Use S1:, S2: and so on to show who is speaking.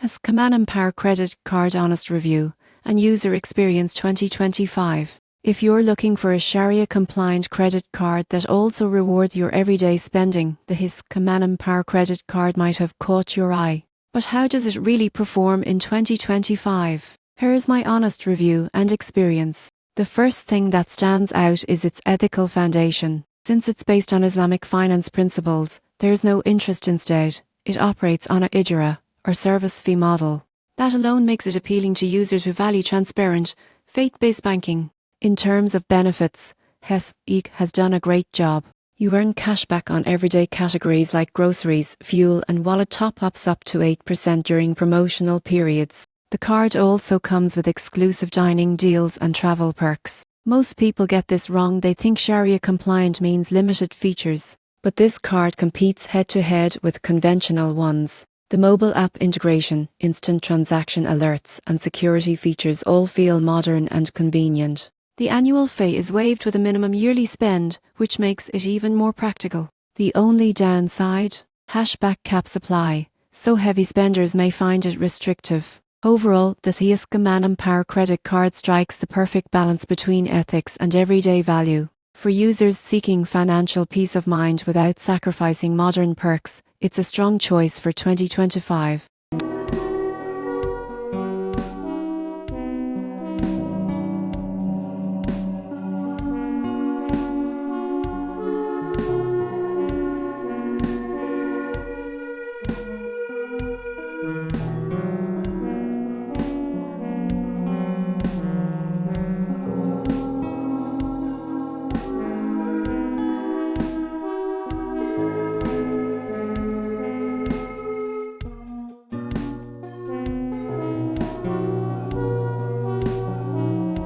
S1: HSBC Amanah MPower Credit Card Honest Review and User Experience 2025. If you're looking for a Sharia-compliant credit card that also rewards your everyday spending, the HSBC Amanah MPower Credit Card might have caught your eye. But how does it really perform in 2025? Here's my honest review and experience. The first thing that stands out is its ethical foundation. Since it's based on Islamic finance principles, there's no interest instead. It operates on a ijara, or service fee model. That alone makes it appealing to users who value transparent, faith-based banking. In terms of benefits, HSBC has done a great job. You earn cashback on everyday categories like groceries, fuel and wallet top-ups up to 8% during promotional periods. The card also comes with exclusive dining deals and travel perks. Most people get this wrong. They think Sharia compliant means limited features. But this card competes head-to-head with conventional ones. The mobile app integration, instant transaction alerts and security features all feel modern and convenient. The annual fee is waived with a minimum yearly spend, which makes it even more practical. The only downside? Cashback caps apply, so heavy spenders may find it restrictive. Overall, the HSBC Amanah MPower credit card strikes the perfect balance between ethics and everyday value. For users seeking financial peace of mind without sacrificing modern perks, it's a strong choice for 2025.